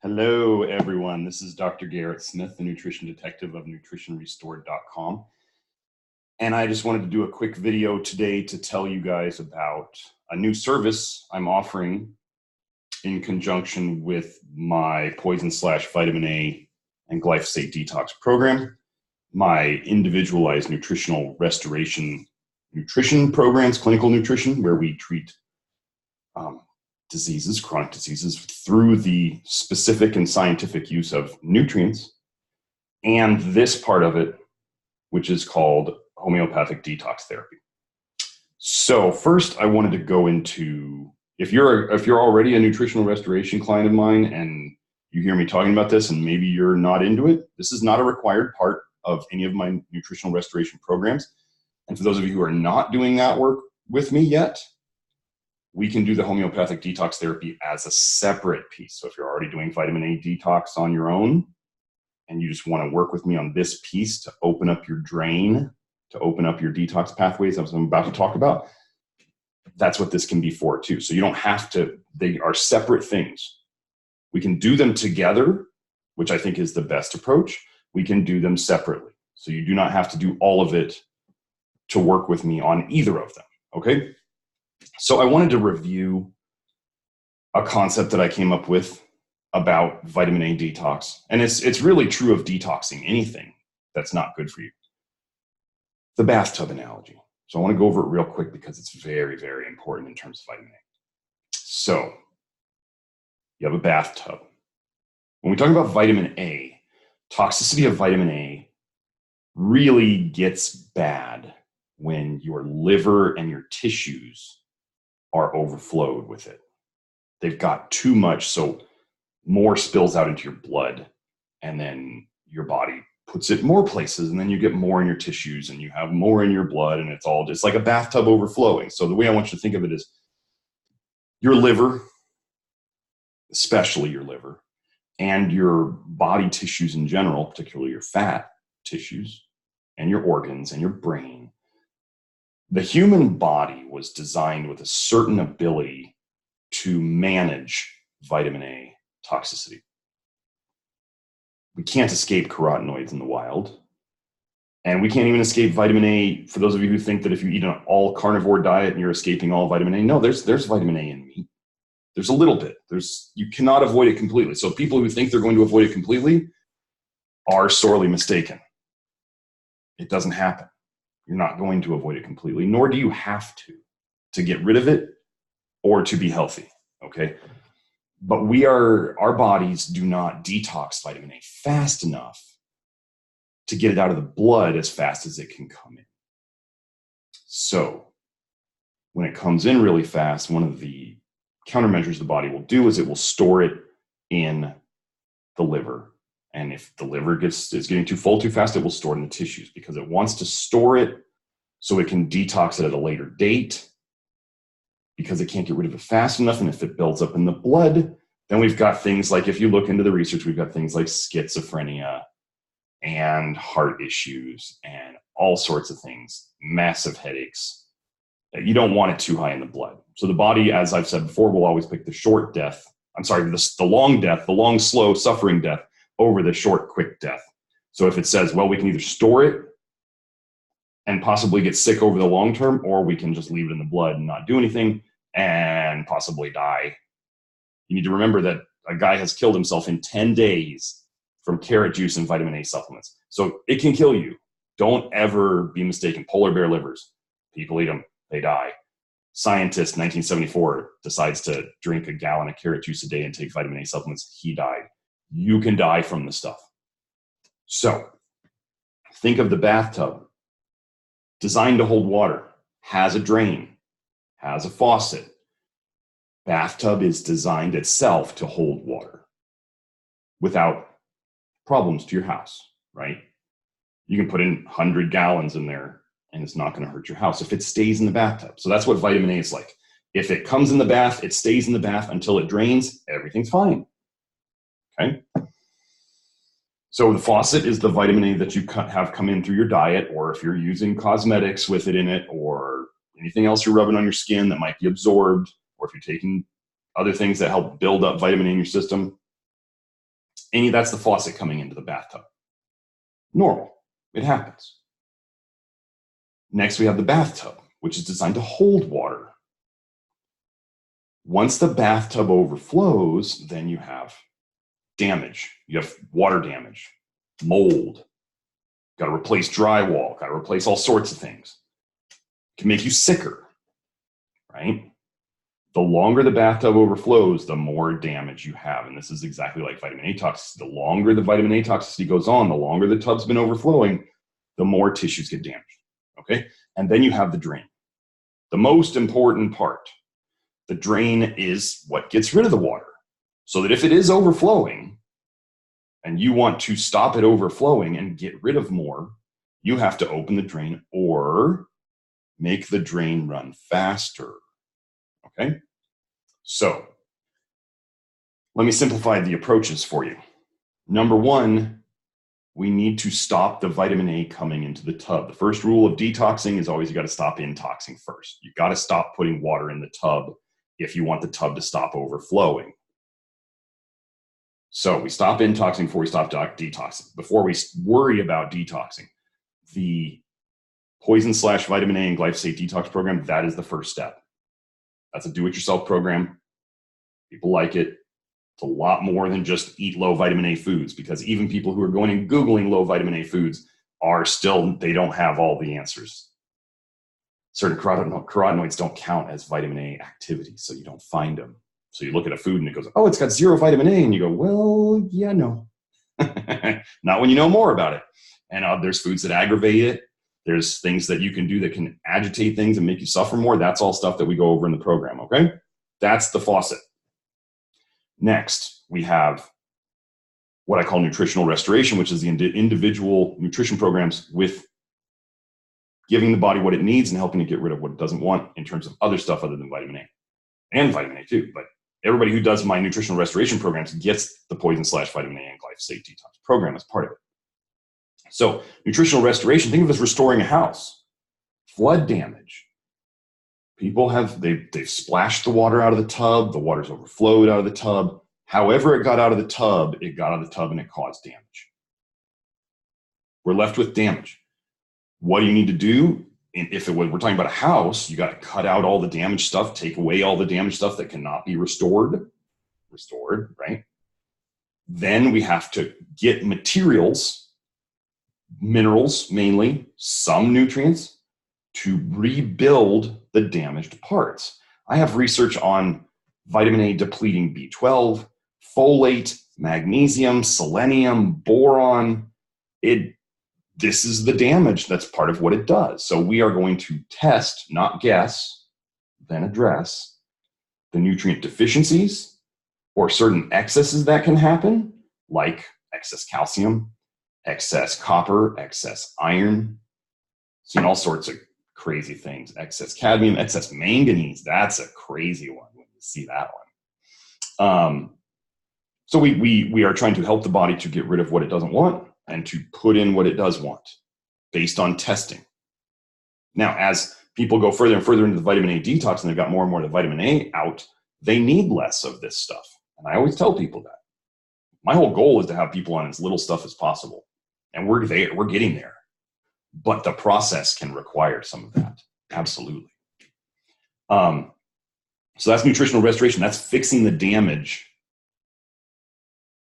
Hello, everyone. This is Dr. Garrett Smith, the nutrition detective of nutritionrestored.com. And I just wanted to do a quick video today to tell you guys about a new service I'm offering in conjunction with my poison/vitamin A and glyphosate detox program, my individualized nutritional restoration nutrition programs, clinical nutrition, where we treat diseases, chronic diseases, through the specific and scientific use of nutrients, and this part of it, which is called homeopathic detox therapy. So first, I wanted to go into, if you're already a nutritional restoration client of mine and you hear me talking about this and maybe you're not into it, this is not a required part of any of my nutritional restoration programs. And for those of you who are not doing that work with me yet, we can do the homeopathic detox therapy as a separate piece. So if you're already doing vitamin A detox on your own and you just want to work with me on this piece to open up your drain, to open up your detox pathways, as I'm about to talk about, that's what this can be for too. So you don't have to, they are separate things. We can do them together, which I think is the best approach. We can do them separately. So you do not have to do all of it to work with me on either of them, okay? So I wanted to review a concept that I came up with about vitamin A detox. And it's really true of detoxing anything that's not good for you. The bathtub analogy. So I want to go over it real quick because it's very, very important in terms of vitamin A. So you have a bathtub. When we talk about vitamin A, toxicity of vitamin A really gets bad when your liver and your tissues are overflowed with it. They've got too much, so more spills out into your blood, and then your body puts it more places, and then you get more in your tissues, and you have more in your blood, and it's all just like a bathtub overflowing. So the way I want you to think of it is your liver, especially your liver, and your body tissues in general, particularly your fat tissues, and your organs, and your brain. The human body was designed with a certain ability to manage vitamin A toxicity. We can't escape carotenoids in the wild. And we can't even escape vitamin A. For those of you who think that if you eat an all carnivore diet and you're escaping all vitamin A, no, there's vitamin A in meat. There's a little bit. You cannot avoid it completely. So people who think they're going to avoid it completely are sorely mistaken. It doesn't happen. You're not going to avoid it completely, nor do you have to get rid of it or to be healthy, okay? But our bodies do not detox vitamin A fast enough to get it out of the blood as fast as it can come in. So when it comes in really fast, one of the countermeasures the body will do is it will store it in the liver. And if the liver is getting too full too fast, it will store it in the tissues because it wants to store it so it can detox it at a later date because it can't get rid of it fast enough. And if it builds up in the blood, then we've got things like, if you look into the research, we've got things like schizophrenia and heart issues and all sorts of things, massive headaches. You don't want it too high in the blood. So the body, as I've said before, will always pick the long death, the long, slow, suffering death over the short, quick death. So if it says, well, we can either store it and possibly get sick over the long term, or we can just leave it in the blood and not do anything and possibly die. You need to remember that a guy has killed himself in 10 days from carrot juice and vitamin A supplements. So it can kill you. Don't ever be mistaken. Polar bear livers, people eat them, they die. Scientist, 1974, decides to drink a gallon of carrot juice a day and take vitamin A supplements. He died. You can die from the stuff. So think of the bathtub, designed to hold water, has a drain, has a faucet. Bathtub is designed itself to hold water without problems to your house, right? You can put in 100 gallons in there and it's not going to hurt your house if it stays in the bathtub. So that's what vitamin A is like. If it comes in the bath, it stays in the bath until it drains, everything's fine. Okay. So the faucet is the vitamin A that you have come in through your diet, or if you're using cosmetics with it in it, or anything else you're rubbing on your skin that might be absorbed, or if you're taking other things that help build up vitamin A in your system, That's the faucet coming into the bathtub. Normal. It happens. Next, we have the bathtub, which is designed to hold water. Once the bathtub overflows, then you have damage. You have water damage, mold. Got to replace drywall. Got to replace all sorts of things. It can make you sicker, right? The longer the bathtub overflows, the more damage you have. And this is exactly like vitamin A toxicity. The longer the vitamin A toxicity goes on, the longer the tub's been overflowing, the more tissues get damaged, okay? And then you have the drain. The most important part, the drain is what gets rid of the water. So that if it is overflowing and you want to stop it overflowing and get rid of more, you have to open the drain or make the drain run faster. Okay, so let me simplify the approaches for you. Number one, we need to stop the vitamin A coming into the tub. The first rule of detoxing is always you got to stop intoxing first. You got to stop putting water in the tub if you want the tub to stop overflowing. So we stop intoxing before we stop detoxing. Before we worry about detoxing, the poison/vitamin A and glyphosate detox program, that is the first step. That's a do-it-yourself program. People like it. It's a lot more than just eat low vitamin A foods, because even people who are going and Googling low vitamin A foods are still, they don't have all the answers. Certain carotenoids don't count as vitamin A activities, so you don't find them. So you look at a food and it goes, oh, it's got 0 vitamin A. And you go, well, yeah, no. Not when you know more about it. And there's foods that aggravate it. There's things that you can do that can agitate things and make you suffer more. That's all stuff that we go over in the program, okay? That's the faucet. Next, we have what I call nutritional restoration, which is the individual nutrition programs with giving the body what it needs and helping it get rid of what it doesn't want in terms of other stuff other than vitamin A. And vitamin A too, but everybody who does my nutritional restoration programs gets the poison/vitamin A and glyphosate detox program as part of it. So nutritional restoration, think of it as restoring a house. Flood damage. People they've splashed the water out of the tub, the water's overflowed out of the tub. However it got out of the tub, and it caused damage. We're left with damage. What do you need to do? We're talking about a house, you got to cut out all the damaged stuff, take away all the damaged stuff that cannot be restored, right? Then we have to get materials, minerals mainly, some nutrients, to rebuild the damaged parts. I have research on vitamin A depleting B12, folate, magnesium, selenium, boron. This is the damage that's part of what it does. So we are going to test, not guess, then address the nutrient deficiencies or certain excesses that can happen, like excess calcium, excess copper, excess iron, seen all sorts of crazy things, excess cadmium, excess manganese. That's a crazy one when you see that one. So we are trying to help the body to get rid of what it doesn't want and to put in what it does want based on testing. Now, as people go further and further into the vitamin A detox and they've got more and more of the vitamin A out, they need less of this stuff. And I always tell people that. My whole goal is to have people on as little stuff as possible. And we're getting there. But the process can require some of that. Absolutely. So that's nutritional restoration. That's fixing the damage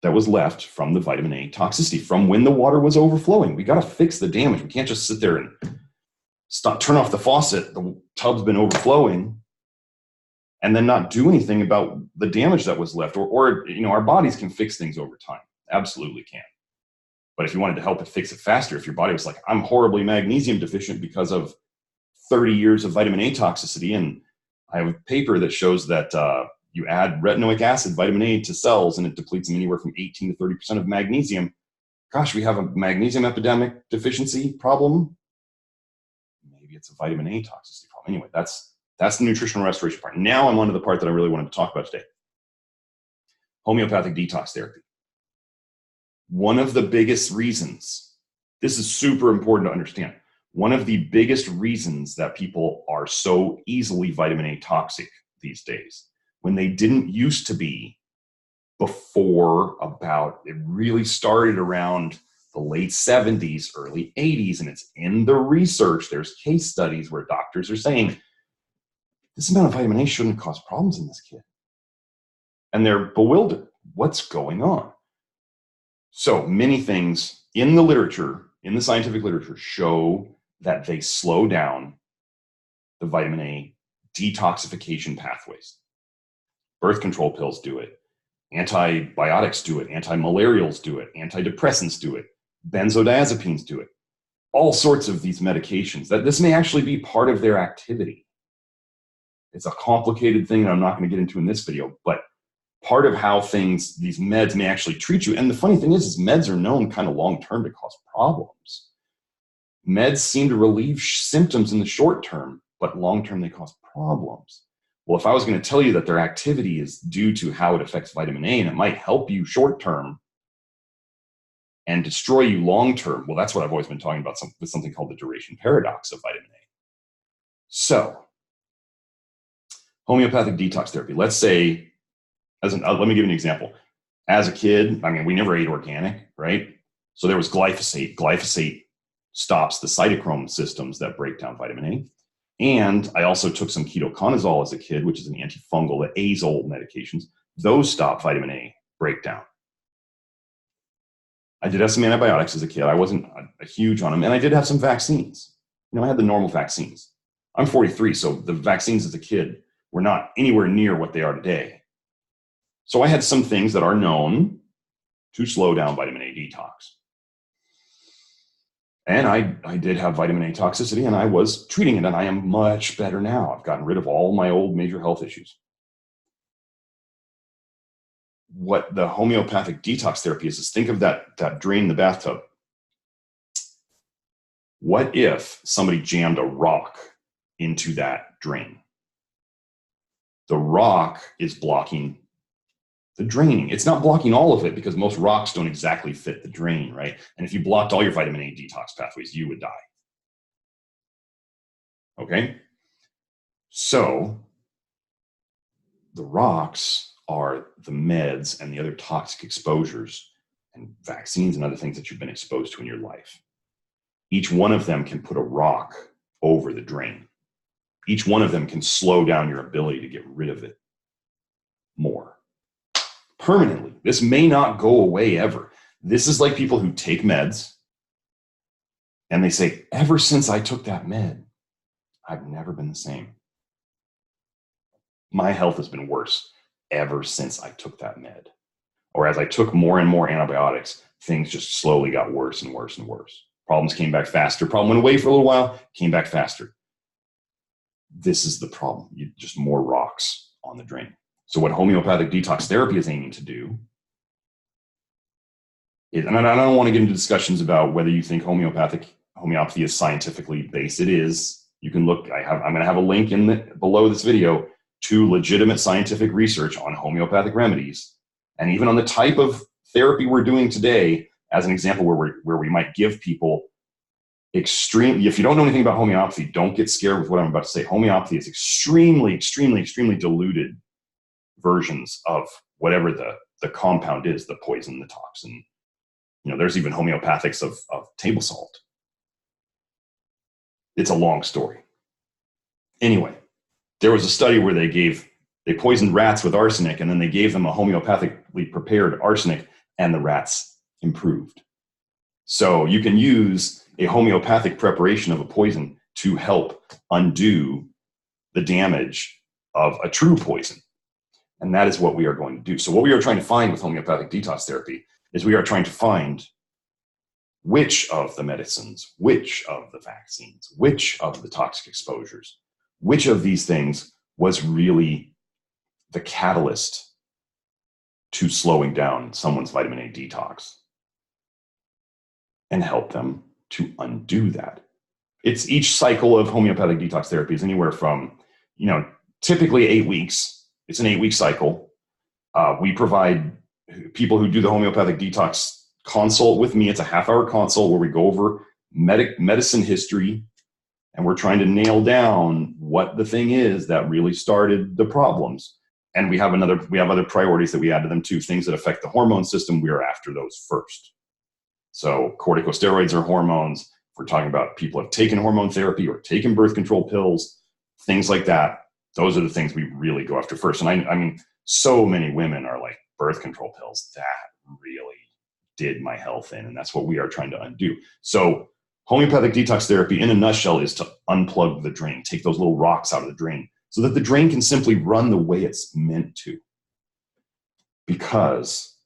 that was left from the vitamin A toxicity, from when the water was overflowing. We got to fix the damage. We can't just sit there and turn off the faucet. The tub's been overflowing and then not do anything about the damage that was left. Or our bodies can fix things over time. Absolutely can. But if you wanted to help it fix it faster, if your body was like, I'm horribly magnesium deficient because of 30 years of vitamin A toxicity, and I have a paper that shows that you add retinoic acid, vitamin A, to cells, and it depletes them anywhere from 18 to 30% of magnesium. Gosh, we have a magnesium epidemic deficiency problem. Maybe it's a vitamin A toxicity problem. Anyway, that's the nutritional restoration part. Now I'm on to the part that I really wanted to talk about today. Homeopathic detox therapy. One of the biggest reasons, this is super important to understand, one of the biggest reasons that people are so easily vitamin A toxic these days, when they didn't used to be, before it really started around the late 70s, early 80s, and it's in the research. There's case studies where doctors are saying, this amount of vitamin A shouldn't cause problems in this kid. And they're bewildered. What's going on? So many things in the literature, in the scientific literature, show that they slow down the vitamin A detoxification pathways. Birth control pills do it. Antibiotics do it. Antimalarials do it. Antidepressants do it. Benzodiazepines do it. All sorts of these medications. That this may actually be part of their activity. It's a complicated thing that I'm not going to get into in this video, but part of how these meds may actually treat you. And the funny thing is meds are known kind of long-term to cause problems. Meds seem to relieve symptoms in the short term, but long-term they cause problems. Well, if I was going to tell you that their activity is due to how it affects vitamin A and it might help you short-term and destroy you long-term, well, that's what I've always been talking about with something called the duration paradox of vitamin A. So, homeopathic detox therapy. Let's say, let me give you an example. As a kid, we never ate organic, right? So there was glyphosate. Glyphosate stops the cytochrome systems that break down vitamin A. And I also took some ketoconazole as a kid, which is an antifungal, the azole medications. Those stop vitamin A breakdown. I did have some antibiotics as a kid. I wasn't a huge on them. And I did have some vaccines. I had the normal vaccines. I'm 43, so the vaccines as a kid were not anywhere near what they are today. So I had some things that are known to slow down vitamin A detox. And I did have vitamin A toxicity, and I was treating it, and I am much better now. I've gotten rid of all my old major health issues. What the homeopathic detox therapy is think of that drain in the bathtub. What if somebody jammed a rock into that drain? The rock is blocking the draining. It's not blocking all of it because most rocks don't exactly fit the drain, right? And if you blocked all your vitamin A detox pathways, you would die. Okay? So the rocks are the meds and the other toxic exposures and vaccines and other things that you've been exposed to in your life. Each one of them can put a rock over the drain. Each one of them can slow down your ability to get rid of it more. Permanently. This may not go away ever. This is like people who take meds and they say, ever since I took that med, I've never been the same. My health has been worse ever since I took that med. Or as I took more and more antibiotics, things just slowly got worse and worse and worse. Problems came back faster. Problem went away for a little while, came back faster. This is the problem. Just more rocks on the drain. So what homeopathic detox therapy is aiming to do is, and I don't want to get into discussions about whether you think homeopathy is scientifically based. It is. You can look. I'm going to have a link below this video to legitimate scientific research on homeopathic remedies, and even on the type of therapy we're doing today. As an example, where we might give people extreme. If you don't know anything about homeopathy, don't get scared with what I'm about to say. Homeopathy is extremely, extremely, extremely diluted versions of whatever the compound is, the poison, the toxin. There's even homeopathics of table salt. It's a long story. Anyway, there was a study where they poisoned rats with arsenic, and then they gave them a homeopathically prepared arsenic, and the rats improved. So you can use a homeopathic preparation of a poison to help undo the damage of a true poison. And that is what we are going to do. So what we are trying to find with homeopathic detox therapy is we are trying to find which of the medicines, which of the vaccines, which of the toxic exposures, which of these things was really the catalyst to slowing down someone's vitamin A detox and help them to undo that. It's each cycle of homeopathic detox therapy is anywhere from, typically 8 weeks. It's an 8-week cycle. We provide people who do the homeopathic detox consult with me. It's a half-hour consult where we go over medicine history, and we're trying to nail down what the thing is that really started the problems. And we have other priorities that we add to them too. Things that affect the hormone system, we are after those first. So corticosteroids are hormones. If we're talking about people who have taken hormone therapy or taken birth control pills, things like that, those are the things we really go after first. And I mean, so many women are like, birth control pills, that really did my health in. And that's what we are trying to undo. So homeopathic detox therapy in a nutshell is to unplug the drain, take those little rocks out of the drain so that the drain can simply run the way it's meant to. Because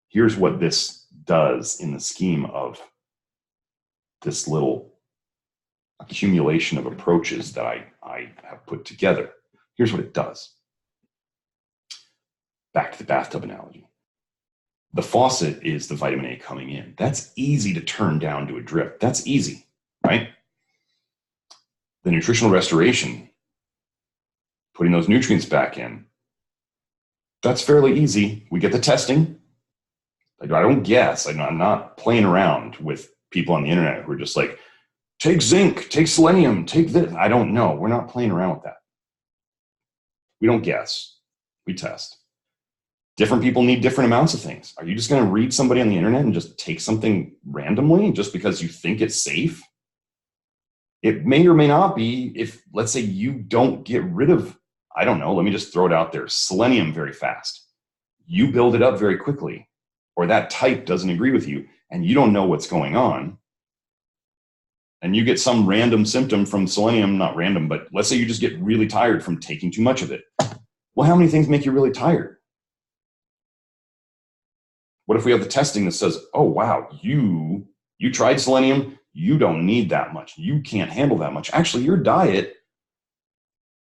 here's what this does in the scheme of this little accumulation of approaches that I have put together. Here's what it does. Back to the bathtub analogy. The faucet is the vitamin A coming in. That's easy to turn down to a drip. That's easy, right? The nutritional restoration, putting those nutrients back in, that's fairly easy. We get the testing. I don't guess. I'm not playing around with people on the internet who are just like, take zinc, take selenium, take this. I don't know. We're not playing around with that. We don't guess. We test. Different people need different amounts of things. Are you just going to read somebody on the internet and just take something randomly just because you think it's safe? It may or may not be if, let's say, you don't get rid of, I don't know, let me just throw it out there, selenium very fast. You build it up very quickly, or that type doesn't agree with you, and you don't know what's going on, and you get some random symptom from selenium, not random, but let's say you just get really tired from taking too much of it. Well, how many things make you really tired? What if we have the testing that says, oh, wow, you tried selenium, you don't need that much. You can't handle that much. Actually, your diet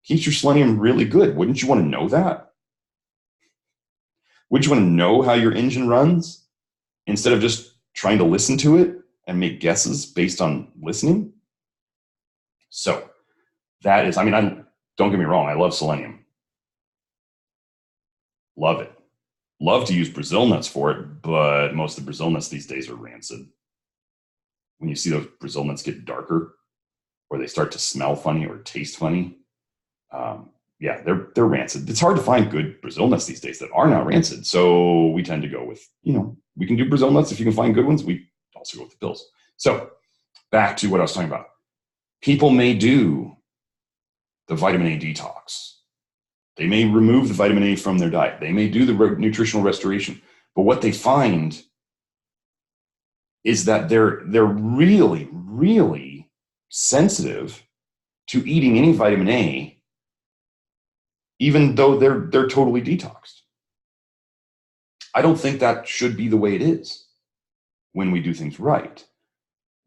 keeps your selenium really good. Wouldn't you want to know that? Would you want to know how your engine runs instead of just trying to listen to it and make guesses based on listening? So that is, don't get me wrong, I love selenium. Love it. Love to use Brazil nuts for it, but most of the Brazil nuts these days are rancid. When you see those Brazil nuts get darker, or they start to smell funny or taste funny, yeah, they're rancid. It's hard to find good Brazil nuts these days that are not rancid. So we tend to go with, we can do Brazil nuts if you can find good ones. We also go with the pills. So back to what I was talking about. People may do the vitamin A detox. They may remove the vitamin A from their diet. They may do the nutritional restoration. But what they find is that they're really, really sensitive to eating any vitamin A, even though they're totally detoxed. I don't think that should be the way it is when we do things right.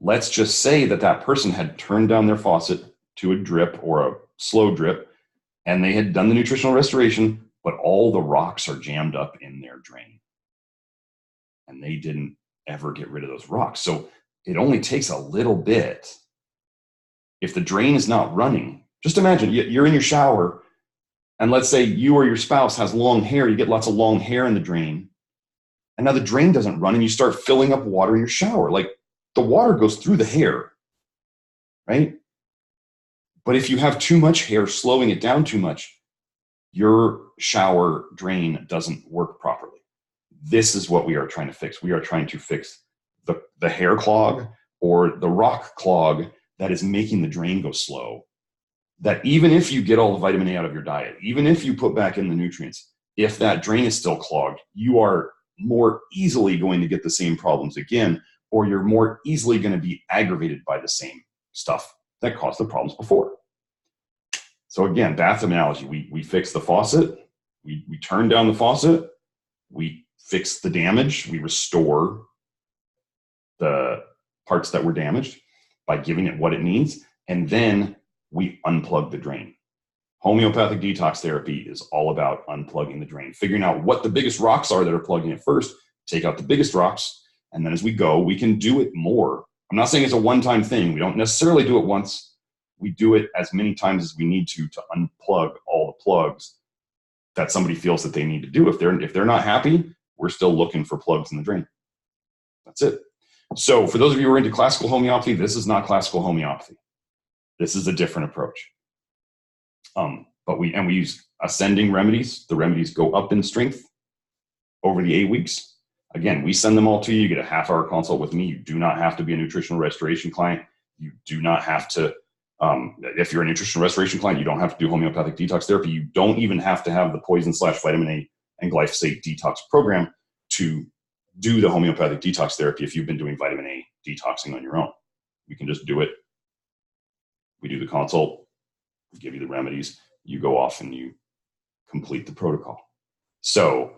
Let's just say that person had turned down their faucet to a drip or a slow drip, and they had done the nutritional restoration, but all the rocks are jammed up in their drain. And they didn't ever get rid of those rocks. So it only takes a little bit. If the drain is not running, just imagine you're in your shower, and let's say you or your spouse has long hair, you get lots of long hair in the drain, and now the drain doesn't run, and you start filling up water in your shower. Like, the water goes through the hair, right? But if you have too much hair, slowing it down too much, your shower drain doesn't work properly. This is what we are trying to fix. We are trying to fix the hair clog or the rock clog that is making the drain go slow. That even if you get all the vitamin A out of your diet, even if you put back in the nutrients, if that drain is still clogged, you are more easily going to get the same problems again, or you're more easily going to be aggravated by the same stuff that caused the problems before. So again, bathtub analogy, we fix the faucet, we turn down the faucet, we fix the damage, we restore the parts that were damaged by giving it what it needs, and then we unplug the drain. Homeopathic detox therapy is all about unplugging the drain, figuring out what the biggest rocks are that are plugging it first, take out the biggest rocks, and then as we go, we can do it more. I'm not saying it's a one-time thing. We don't necessarily do it once. We do it as many times as we need to unplug all the plugs that somebody feels that they need to do. If they're not happy, we're still looking for plugs in the drain. That's it. So for those of you who are into classical homeopathy, this is not classical homeopathy. This is a different approach. but we use ascending remedies. The remedies go up in strength over the 8 weeks. Again, we send them all to you. You get a half-hour consult with me. You do not have to be a nutritional restoration client. You do not have to, if you're a nutritional restoration client, you don't have to do homeopathic detox therapy. You don't even have to have the poison/vitamin A and glyphosate detox program to do the homeopathic detox therapy if you've been doing vitamin A detoxing on your own. We can just do it. We do the consult, we give you the remedies, you go off and you complete the protocol. So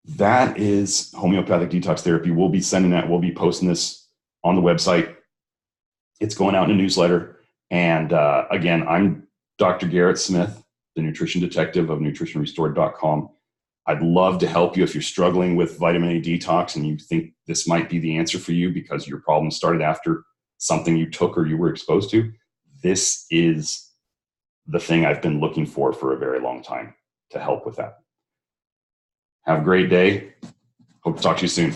that is homeopathic detox therapy. We'll be sending that. We'll be posting this on the website. It's going out in a newsletter. And again, I'm Dr. Garrett Smith, the nutrition detective of nutritionrestored.com. I'd love to help you if you're struggling with vitamin A detox and you think this might be the answer for you because your problem started after something you took or you were exposed to. This is the thing I've been looking for a very long time to help with that. Have a great day. Hope to talk to you soon.